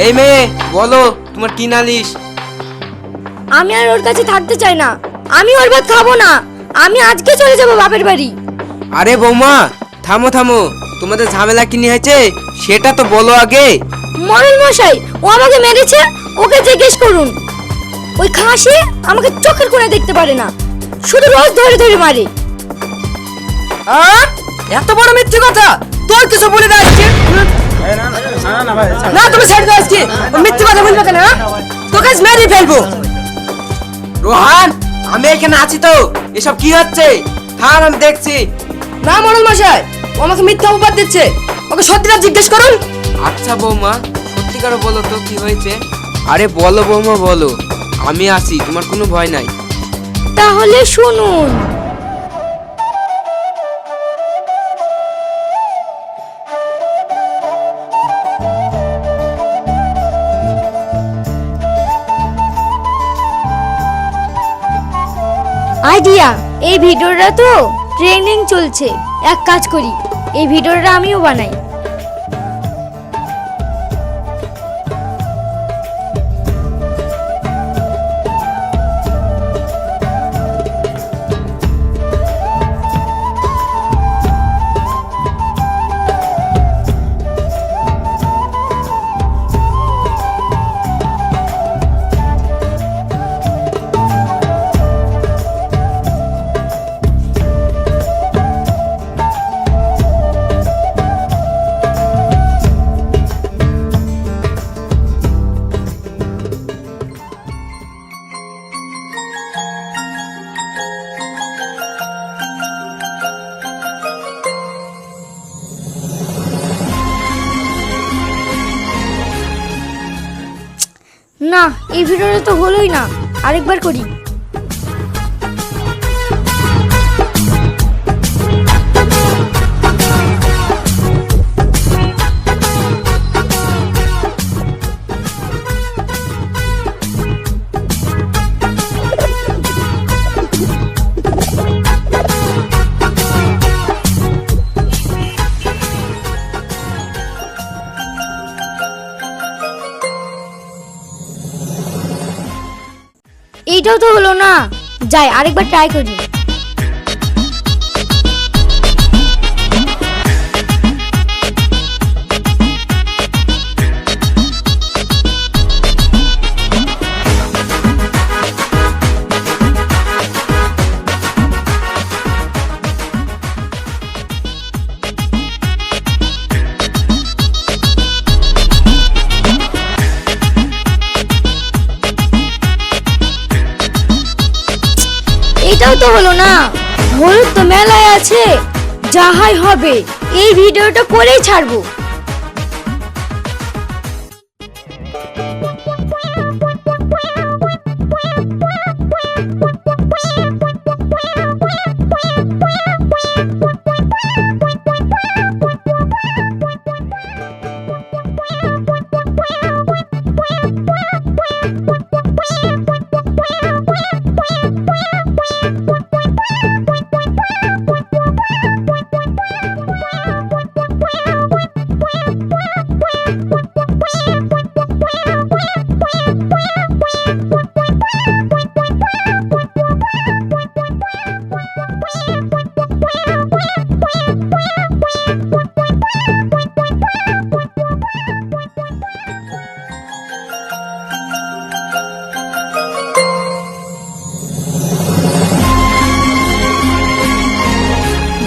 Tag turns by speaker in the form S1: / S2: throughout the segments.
S1: এই মেয়ে বলো তোমার কি নালিশ?
S2: আমি আর ওর কাছে থাকতে চাই না। আমি ওর ভাত খাবো না। আমি আজকে চলে যাব বাপের বাড়ি।
S1: আরে বৌমা থামো থামো, তোমাদের ঝামেলা কি নিয়ে হয়েছে সেটা তো বলো আগে।
S2: মরণ মশাই, ও আমাকে মেরেছে, ওকে জিজ্ঞেস করুন। ওই খাসি আমাকে চোখের কোণে দেখতে পারে না, শুধু রোজ ধরে ধরে মারে।
S3: এত বড় মিথ্যে কথা তোর কিছু বলে দাঁড়াচ্ছে না? তুমি ছেড়ে দাও আজকে, মিথ্যে কথা বলবে কেন? তোকে আজ মেরে ফেলবো।
S1: রোহান আমি এখানে আছি তো, এসব কি হচ্ছে? থাম আমি দেখছি।
S3: না মরণ মশাই, ও আমাকে মিথ্যা অপবাদ দিচ্ছে, ওকে সত্যিটা জিজ্ঞেস করুন।
S1: আচ্ছা বৌমা সত্যি করে বলো তো কি হয়েছে? আরে বলো বৌমা বলো, আমি আছি, তোমার কোনো ভয় নাই।
S2: তাহলে শুনুন। আইডিয়া, এই ভিডিওটা তো ট্রেন্ডিং চলছে, এক কাজ করি এই ভিডিওটা আমিও বানাই। না, এই ভিডিওটা তো হলোই না, আরেকবার করি। এইটাও তো হলো না, যাই আরেকবার ট্রাই করি। এটাও তো হলো না, হলুদ তো মেলায় আছে, যাহাই হবে এই ভিডিওটা করেই ছাড়বো।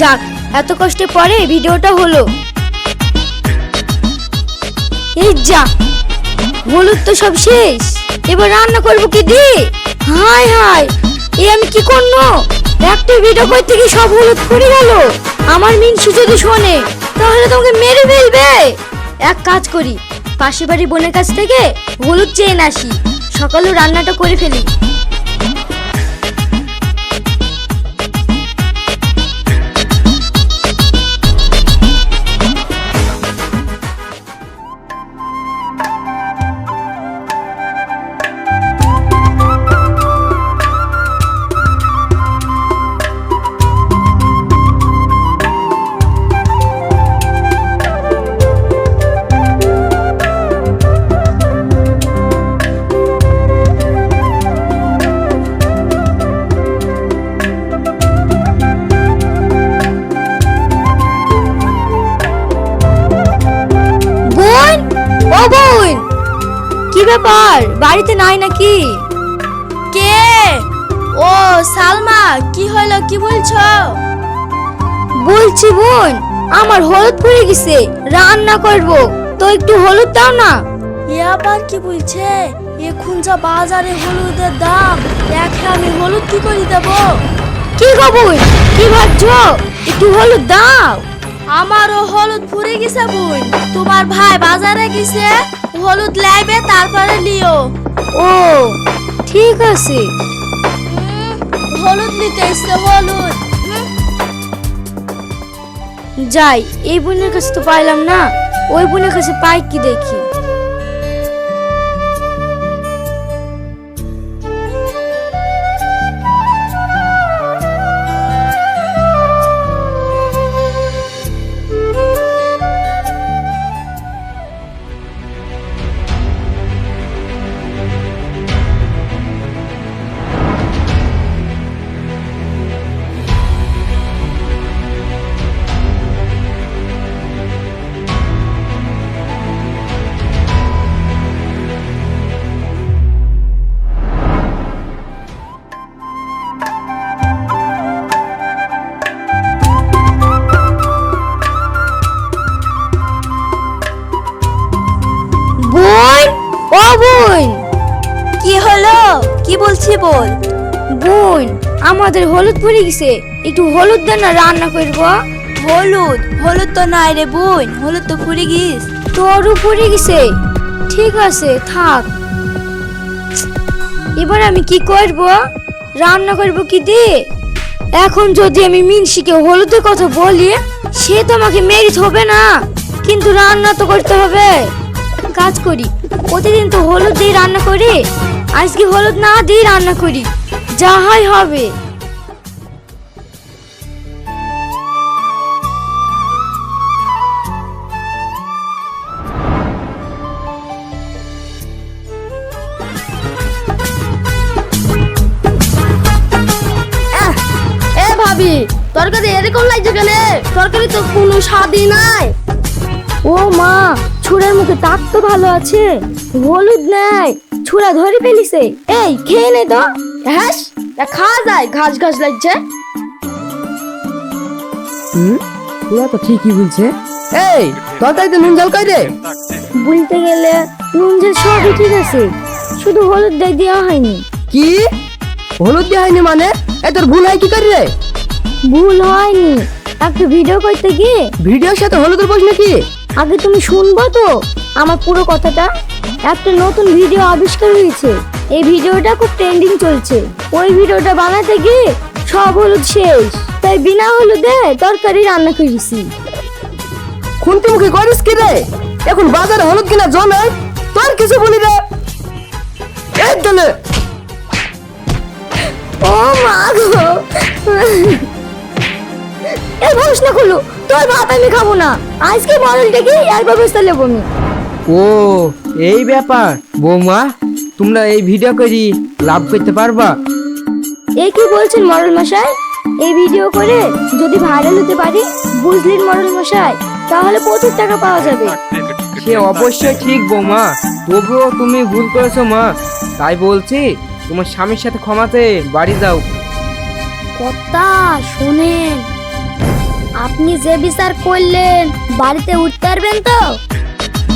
S2: যাক, এত কষ্টে পরে ভিডিওটা হলো। এই যা, হলুদ তো সব শেষ, এবার রান্না করবো কি দিয়ে? হায় হায়, এ আমি কি করবো? একটা ভিডিও করতে গিয়ে সব হলুদ পড়ে গেল। আমার মিনসু যদি শোনে তাহলে তোমাকে মেরে ফেলবে। এক কাজ করি, পাশের বাড়ির বোনের কাছ থেকে হলুদ চেয়ে আসি, সকালে রান্নাটা করে ফেলি। ব্যাপার, বাড়িতে নাই নাকি?
S4: কে? ও সালমা, কি হলো, কি বলছো?
S2: বলছি বোন, আমার হলুদ পড়ে গেছে, রান্না করব, তো একটু হলুদ দাও না।
S4: এ আবার কি বলছে? এখন যা বাজারে হলুদের দাম, দেখে আমি হলুদ কি করে দেবো?
S2: কি গো বোন, কি ভাবছো? একটু হলুদ দাও।
S4: আমারও হলুদ ফুরে গেছে বোন, তোমার ভাই বাজারে গেছে, হলুদ লাইবে তারপরে লিও।
S2: ও ঠিক আছে।
S4: হলুদ নিতে এসছে, হলুদ।
S2: যাই, এই বোনের কাছে তো পাইলাম না, ওই বোনের কাছে পাই কি দেখি। বোন, ও বোন।
S4: কি হলো, কি বলছি বল।
S2: বোন, আমাদের হলুদ পড়ে গেছে, একটু হলুদ দেন না, রান্না করব।
S4: হলুদ? হলুদ তো নাই রে বোন, হলুদ তো ফুরে গিস।
S2: তোরও পড়ে গেছে? ঠিক আছে থাক। এবার আমি কি করব? রান্না করব কি দিয়ে? এখন যদি আমি মিনসিকে হলুদের কথা বলি, সে তো আমাকে মেরে হবে না, কিন্তু রান্না তো করতে হবে। কাজ করি, প্রতিদিন তো হলুদ দিয়ে রান্না করি, আজকে হলুদ না দিয়ে রান্না করি, যা হয় হবে।
S4: এ ভাবি, তরকারি এরকম লাগছে কেন? তরকারি তো কোনো স্বাদই নাই।
S2: ও মা, ছুরার মুখে তাক তো ভালো আছে, হলুদ নাই, ছুরা ধরে ফেলিছে। এই খেয়ে নে তো।
S4: হ্যাঁ, খাওয়া যায়, ঘাস ঘাস লাগছে।
S3: তোরা তো ঠিকই বলছে। এই তরকারিতে নুন জল কই রে?
S2: বলতে গেলে নুন ঝাল সবই ঠিক আছে, শুধু হলুদ দিয়ে দেওয়া হয়নি।
S3: কি হলুদ দেওয়া হয়নি মানে? এ তোর ভুল হয় কি করি রে?
S2: ভুল হয়নি, একটা ভিডিও করতে গিয়ে।
S3: ভিডিওর সাথে হলুদের প্রশ্ন কি?
S2: আগে তুমি শুনবো তো আমার পুরো কথাটা। একটা নতুন ভিডিও আবিষ্কার হয়েছে, এই ভিডিওটা খুব ট্রেন্ডিং চলছে। ওই ভিডিওটা বানাতে গিয়ে সব হলুদ শেষ, তাই বিনা হলুদে তরকারি রান্না করেছি।
S3: খুন্তি মুখে করিস কি রে? এখন বাজারে হলুদ কিনা জমে, তোর কিছু বলি রে? এই দলে
S2: ও মা গো, এ ভাস না খুলো, তোর ভাত আমি খাবো না, আজকে মডেলটা কি এর ব্যবস্থা নেবো আমি।
S1: ও এই ব্যাপার। বৌমা, তোমরা এই ভিডিও করি লাভ করতে পারবা?
S2: এ কি বলছেন মডেল মশাই? এই ভিডিও করে যদি ভাইরাল হতে পারি, বুঝলেন মডেল মশাই, তাহলে প্রচুর টাকা পাওয়া যাবে।
S1: সে অবশ্যই ঠিক বৌমা, তবুও তুমি ভুল করেছো মা, তাই বলছি তোমার স্বামীর সাথে ক্ষমাতে বাড়ি যাও।
S2: কথা শোনেন, আপনি যে বিচার করলেন বাড়িতে উঠতে পারবেন তো?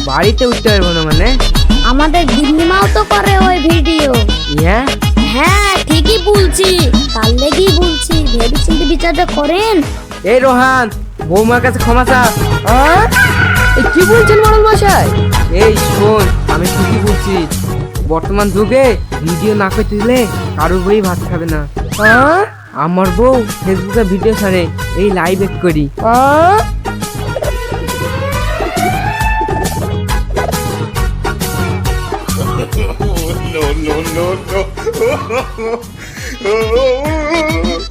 S1: বাড়িতে উঠতে পারবো না মানে?
S2: আমাদের গিন্নিমাও তো করে ওই ভিডিও।
S1: হ্যাঁ
S2: হ্যাঁ ঠিকই বলছি, তার লেগেই বলছি, ভেবেচিন্তে বিচারটা করেন।
S1: এই রোহান, বৌমার কাছে ক্ষমা চা।
S3: এই কি বলছেন মরল মশাই?
S1: এই শোন, আমি ঠিকই বলছি, বর্তমান যুগে ভিডিও না করতে দিলে কারোর বই ভাত খাবে না। আমার বউ ফেসবুকে ভিডিও ছাড়ে, এই লাইভ এক করি।
S5: no, no, no, no.